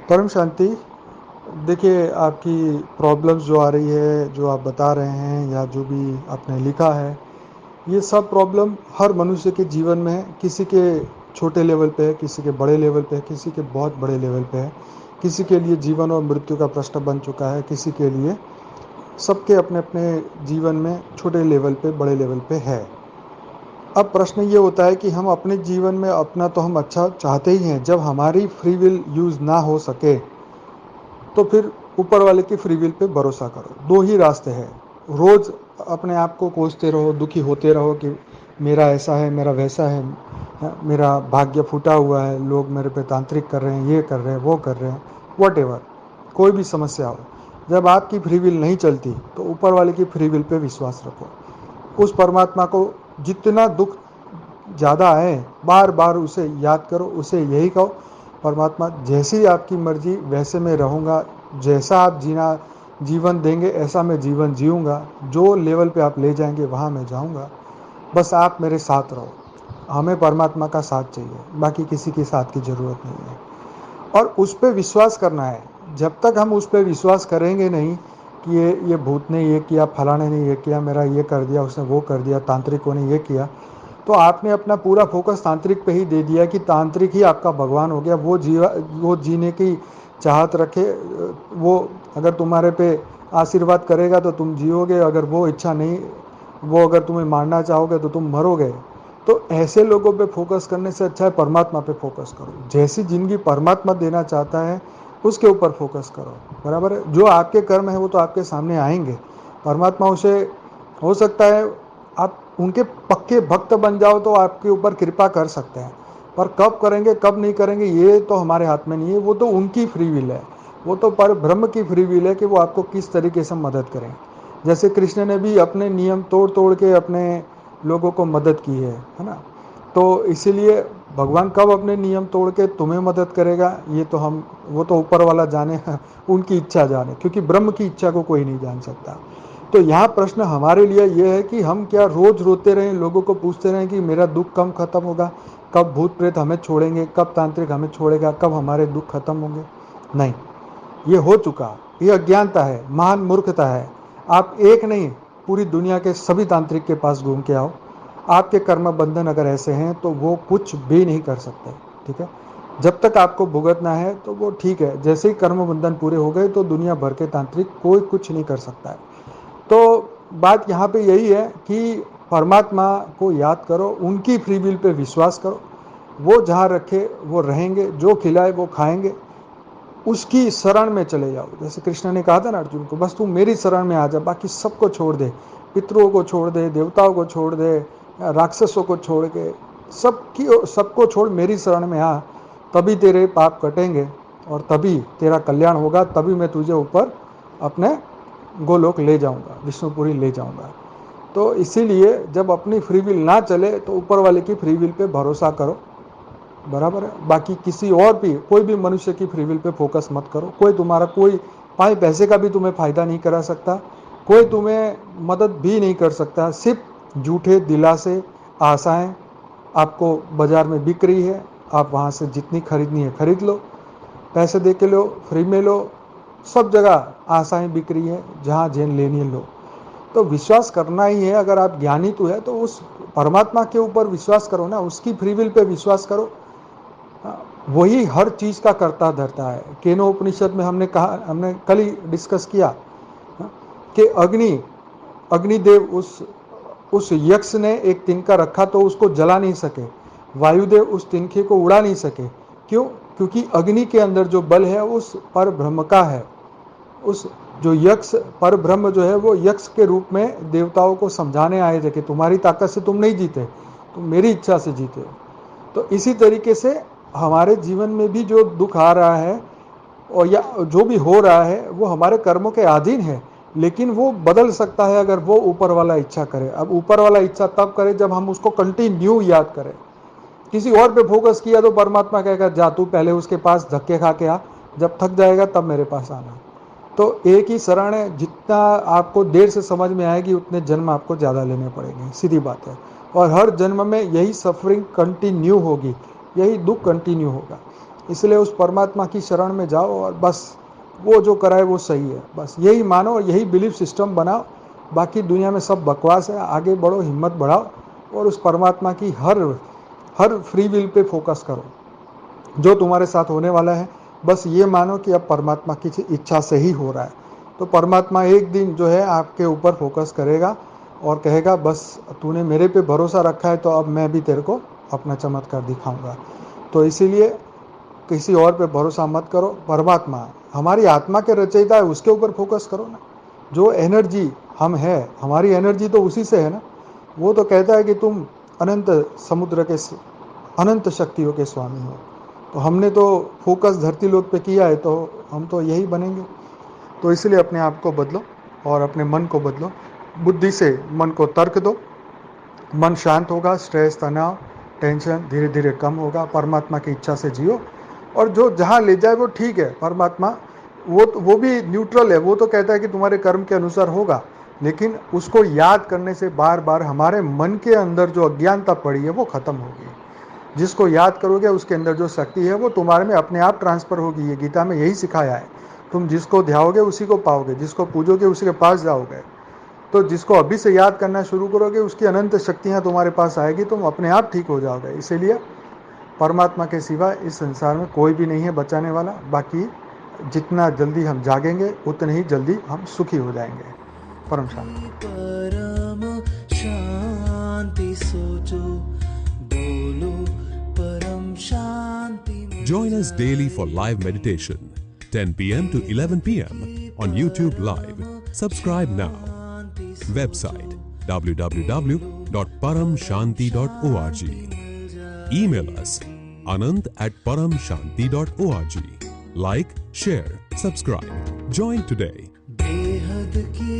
परम शांति। देखिए, आपकी प्रॉब्लम्स जो आ रही है, जो आप बता रहे हैं या जो भी आपने लिखा है, ये सब प्रॉब्लम हर मनुष्य के जीवन में है। किसी के छोटे लेवल पे है, किसी के बड़े लेवल पे है, किसी के बहुत बड़े लेवल पे है। किसी के लिए जीवन और मृत्यु का प्रश्न बन चुका है, किसी के लिए। सबके अपने अपने जीवन में छोटे लेवल पे, बड़े लेवल पे है। अब प्रश्न ये होता है कि हम अपने जीवन में अपना तो हम अच्छा चाहते ही हैं। जब हमारी फ्री विल यूज़ ना हो सके तो फिर ऊपर वाले की फ्री विल पे भरोसा करो। दो ही रास्ते हैं। रोज़ अपने आप को कोसते रहो, दुखी होते रहो कि मेरा ऐसा है, मेरा वैसा है, मेरा भाग्य फूटा हुआ है, लोग मेरे पे तांत्रिक कर रहे हैं, ये कर रहे हैं, वो कर रहे हैं, वट एवर, कोई भी समस्या हो। जब आपकी फ्री विल नहीं चलती तो ऊपर वाले की फ्री विल पे विश्वास रखो। उस परमात्मा को जितना दुख ज़्यादा आए, बार बार उसे याद करो, उसे यही कहो, परमात्मा जैसी आपकी मर्जी वैसे मैं रहूँगा, जैसा आप जीवन देंगे ऐसा मैं जीवन जीऊँगा, जो लेवल पे आप ले जाएंगे वहाँ मैं जाऊँगा, बस आप मेरे साथ रहो। हमें परमात्मा का साथ चाहिए, बाकी किसी के साथ की ज़रूरत नहीं है। और उस पर विश्वास करना है। जब तक हम उस पर विश्वास करेंगे नहीं कि ये भूत ने ये किया, फलाने ने ये किया, मेरा ये कर दिया, उसने वो कर दिया, तांत्रिकों ने ये किया, तो आपने अपना पूरा फोकस तांत्रिक पे ही दे दिया कि तांत्रिक ही आपका भगवान हो गया। वो जीने की चाहत रखे, वो अगर तुम्हारे पे आशीर्वाद करेगा तो तुम जियोगे, अगर वो इच्छा नहीं, वो अगर तुम्हें मारना चाहोगे तो तुम मरोगे। तो ऐसे लोगों पे फोकस करने से अच्छा है परमात्मा पे फोकस करो। जैसी जिंदगी परमात्मा देना चाहता है उसके ऊपर फोकस करो। बराबर है। जो आपके कर्म है वो तो आपके सामने आएंगे। परमात्मा उसे, हो सकता है आप उनके पक्के भक्त बन जाओ तो आपके ऊपर कृपा कर सकते हैं, पर कब करेंगे कब नहीं करेंगे ये तो हमारे हाथ में नहीं है। वो तो उनकी फ्री विल है। वो तो पर ब्रह्म की फ्री विल है कि वो आपको किस तरीके से मदद करें। जैसे कृष्ण ने भी अपने नियम तोड़ तोड़ के अपने लोगों को मदद की है ना। तो इसीलिए भगवान कब अपने नियम तोड़ के तुम्हें मदद करेगा ये तो हम, वो तो ऊपर वाला जाने उनकी इच्छा जाने, क्योंकि ब्रह्म की इच्छा को कोई नहीं जान सकता। तो यहाँ प्रश्न हमारे लिए ये है कि हम क्या रोज रोते रहें, लोगों को पूछते रहें कि मेरा दुख कब खत्म होगा, कब भूत प्रेत हमें छोड़ेंगे, कब तांत्रिक हमें छोड़ेगा, कब हमारे दुख खत्म होंगे। नहीं, ये हो चुका। ये अज्ञानता है, महान मूर्खता है। आप एक नहीं, पूरी दुनिया के सभी तांत्रिक के पास घूम के आओ, आपके कर्म बंधन अगर ऐसे हैं तो वो कुछ भी नहीं कर सकते। ठीक है। जब तक आपको भुगतना है तो वो ठीक है, जैसे ही कर्म बंधन पूरे हो गए तो दुनिया भर के तांत्रिक कोई कुछ नहीं कर सकता है। तो बात यहाँ पे यही है कि परमात्मा को याद करो, उनकी फ्री विल पे विश्वास करो। वो जहाँ रखे वो रहेंगे, जो खिलाए वो खाएंगे। उसकी शरण में चले जाओ। जैसे कृष्ण ने कहा था ना अर्जुन को, बस तू मेरी शरण में आ जा, बाकी सबको छोड़ दे, पितरों को छोड़ दे, देवताओं को छोड़ दे, राक्षसों को छोड़ के सबको छोड़ मेरी शरण में आ। तभी तेरे पाप कटेंगे और तभी तेरा कल्याण होगा, तभी मैं तुझे ऊपर अपने गोलोक ले जाऊंगा, विष्णुपुरी ले जाऊंगा। तो इसीलिए जब अपनी फ्री विल ना चले तो ऊपर वाले की फ्री विल पे भरोसा करो। बराबर है। बाकी किसी और भी, कोई भी मनुष्य की फ्री विल पे फोकस मत करो। कोई तुम्हारा कोई पाए पैसे का भी तुम्हें फायदा नहीं करा सकता, कोई तुम्हें मदद भी नहीं कर सकता। सिर्फ झूठे दिलासे, आशाएं आपको बाजार में बिक रही है। आप वहाँ से जितनी खरीदनी है खरीद लो, पैसे दे के लो, फ्री में लो, सब जगह आशाएं बिक रही है, जहाँ जेन लेनी है लो। तो विश्वास करना ही है। अगर आप ज्ञानी तो है तो उस परमात्मा के ऊपर विश्वास करो ना, उसकी फ्री विल पे विश्वास करो। वही हर चीज का करता धरता है। केनो उपनिषद में हमने कहा, हमने कल ही डिस्कस किया कि अग्निदेव, उस यक्ष ने एक तिनका रखा तो उसको जला नहीं सके, वायुदेव उस तिनके को उड़ा नहीं सके। क्यों? क्योंकि अग्नि के अंदर जो बल है उस पर ब्रह्म का है। उस जो यक्ष पर ब्रह्म जो है वो यक्ष के रूप में देवताओं को समझाने आए थे कि तुम्हारी ताकत से तुम नहीं जीते, तुम मेरी इच्छा से जीते हो। तो इसी तरीके से हमारे जीवन में भी जो दुख आ रहा है और या जो भी हो रहा है वो हमारे कर्मों के अधीन है, लेकिन वो बदल सकता है अगर वो ऊपर वाला इच्छा करे। अब ऊपर वाला इच्छा तब करे जब हम उसको कंटिन्यू याद करें। किसी और पे फोकस किया तो परमात्मा कहेगा जा तू पहले उसके पास धक्के खा के आ, जब थक जाएगा तब मेरे पास आना। तो एक ही शरण है, जितना आपको देर से समझ में आएगी उतने जन्म आपको ज़्यादा लेने पड़ेंगे, सीधी बात है। और हर जन्म में यही सफरिंग कंटिन्यू होगी, यही दुख कंटिन्यू होगा। इसलिए उस परमात्मा की शरण में जाओ और बस वो जो कराए वो सही है, बस यही मानो और यही बिलीफ सिस्टम बनाओ। बाकी दुनिया में सब बकवास है। आगे बढ़ो, हिम्मत बढ़ाओ और उस परमात्मा की हर फ्री विल पे फोकस करो। जो तुम्हारे साथ होने वाला है बस ये मानो कि अब परमात्मा की इच्छा से ही हो रहा है। तो परमात्मा एक दिन जो है आपके ऊपर फोकस करेगा और कहेगा बस तूने मेरे पे भरोसा रखा है तो अब मैं भी तेरे को अपना चमत्कार दिखाऊंगा। तो इसीलिए किसी और पे भरोसा मत करो, परमात्मा हमारी आत्मा के रचयिता है, उसके ऊपर फोकस करो ना। जो एनर्जी हम है, हमारी एनर्जी तो उसी से है ना। वो तो कहता है कि तुम अनंत समुद्र के अनंत शक्तियों के स्वामी हो। तो हमने तो फोकस धरती लोक पे किया है तो हम तो यही बनेंगे। तो इसलिए अपने आप को बदलो और अपने मन को बदलो। बुद्धि से मन को तर्क दो, मन शांत होगा, स्ट्रेस तनाव टेंशन धीरे धीरे कम होगा। परमात्मा की इच्छा से जियो और जो जहाँ ले जाए वो ठीक है। परमात्मा वो भी न्यूट्रल है। वो तो कहता है कि तुम्हारे कर्म के अनुसार होगा, लेकिन उसको याद करने से बार बार हमारे मन के अंदर जो अज्ञानता पड़ी है वो खत्म होगी। जिसको याद करोगे उसके अंदर जो शक्ति है वो तुम्हारे में अपने आप ट्रांसफर होगी। ये गीता में यही सिखाया है। तुम जिसको ध्याओगे उसी को पाओगे, जिसको पूजोगे उसी के पास जाओगे। तो जिसको अभी से याद करना शुरू करोगे उसकी अनंत शक्तियाँ तुम्हारे पास आएगी, तुम अपने आप ठीक हो जाओगे। इसीलिए परमात्मा के सिवा इस संसार में कोई भी नहीं है बचाने वाला। बाकी जितना जल्दी हम जागेंगे उतने ही जल्दी हम सुखी हो जाएंगे। परम शांति। परम शांति सोचो, बोलो परम शांति। Join us daily for live meditation, 10 p.m. to 11 p.m. on YouTube Live. Subscribe now. Website www.paramshanti.org. Email us anant@paramshanti.org. Like, share, subscribe. Join today. बेहद की